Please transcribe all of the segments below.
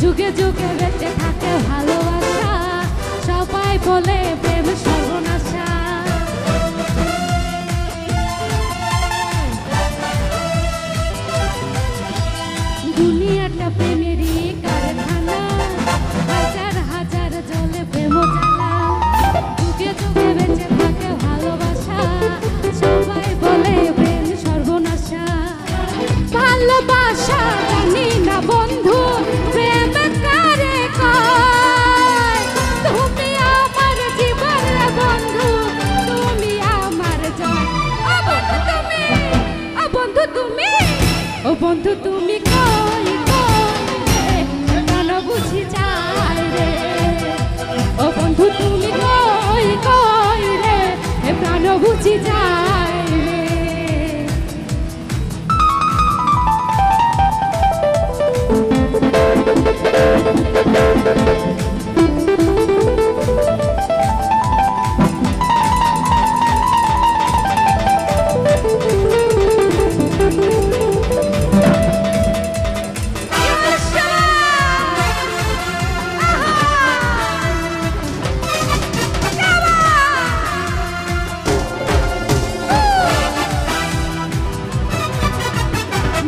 যুগে যুগে বেঁচে থাকে ভালোবাসা, সবাই বলে প্রেম সর্বনাশা। দুনিয়াটা প্রেমেরই কারখানা, হাজার হাজার জলে প্রেম জ্বালা। যুগে যুগে বেঁচে থাকে ভালোবাসা, সবাই বলে প্রেম সর্বনাশা। ভালোবাসা জানি না বন্ধু, প্রেম কারে কয়। তুমি আমার জীবন বন্ধু, তুমি আমার জয়। ও বন্ধু তুমি, ও বন্ধু তুমি, ও বন্ধু তুমি কই কই রে, প্রাণ বুঝি যায় রে। ও বন্ধু তুমি কই কই রে, প্রাণ বুঝি যায় রে।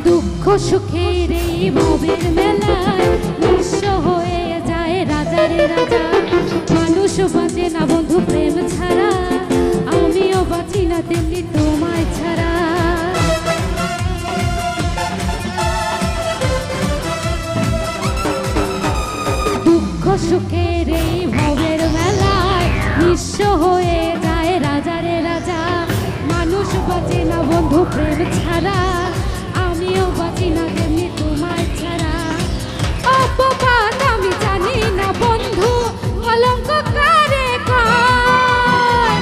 দুঃখ সুখের এই ভবের মেলায় নিঃস্ব হয়ে যায় রাজারে রাজা। মানুষ বাঁচে না বন্ধু প্রেম ছাড়া, আমিও বাঁচি না তেমনি তোমায় ছাড়া। দুঃখ সুখের এই ভবের মেলায় নিঃস্ব হয়ে যায় রাজারে রাজা। মানুষ বাঁচে না বন্ধু প্রেম ছাড়া, আমিও বাঁচি না তেমনি তোমায় ছাড়া। অপবাদ আমি জানি না বন্ধু, কলঙ্ক কারে কয়।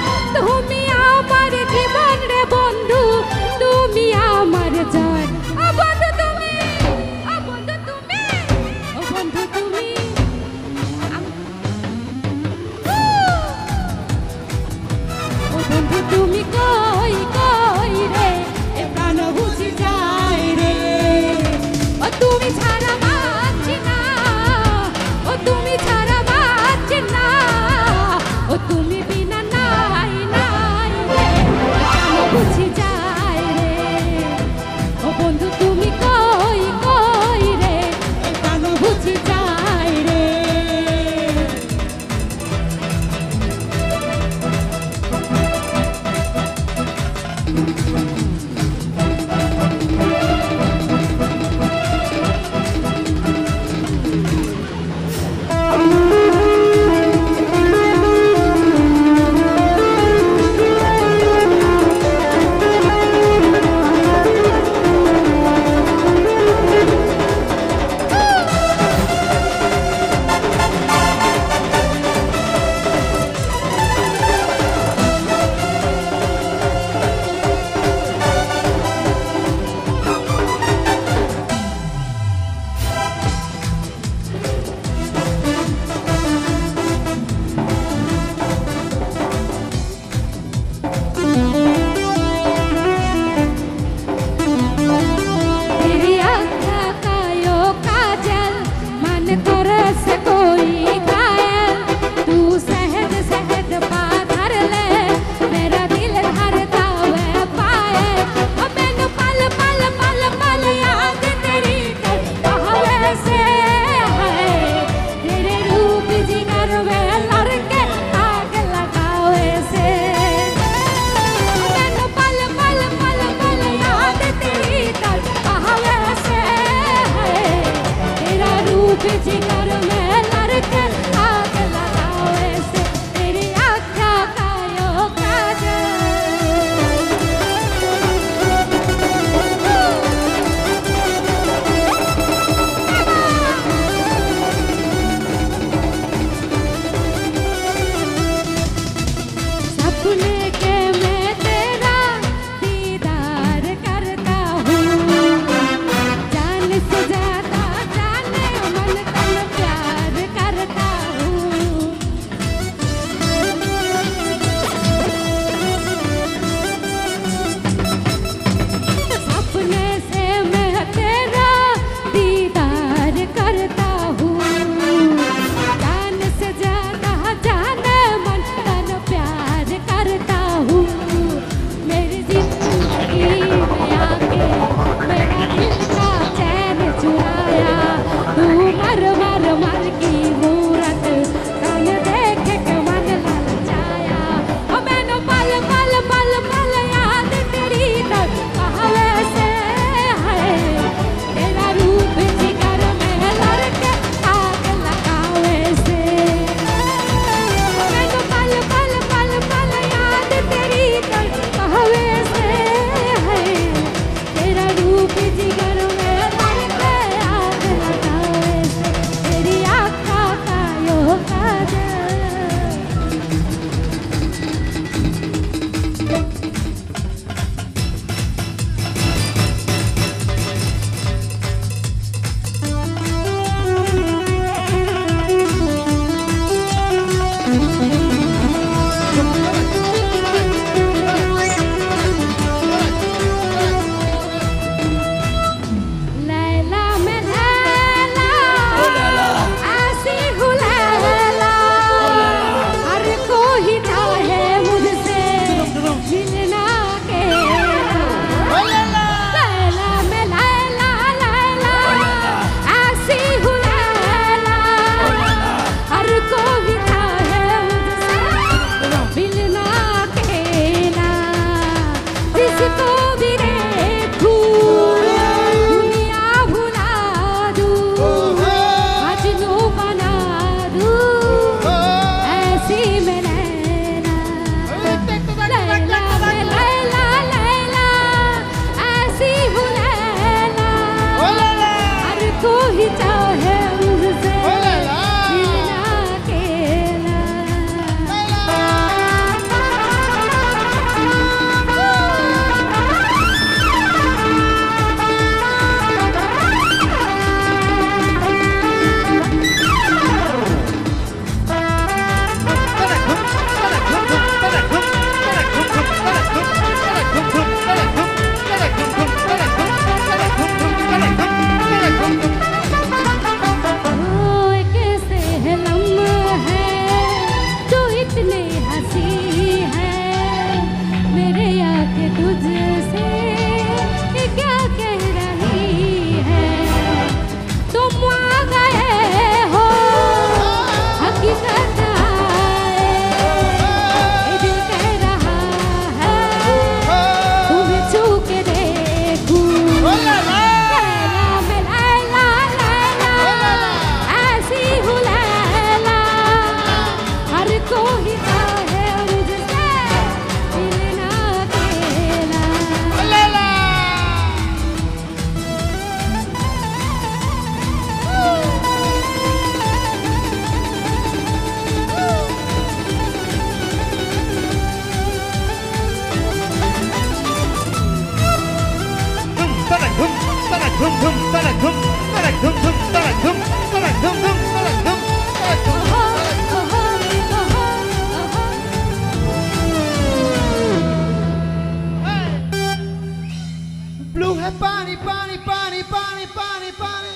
पानी पानी पानी पानी पानी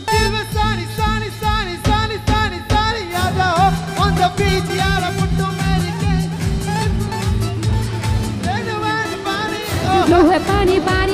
दिल में सानी सानी सानी सानी सानी सानी आ जाओ on the beach यारा मुट्ठों मेरी के पानी जो है पानी पानी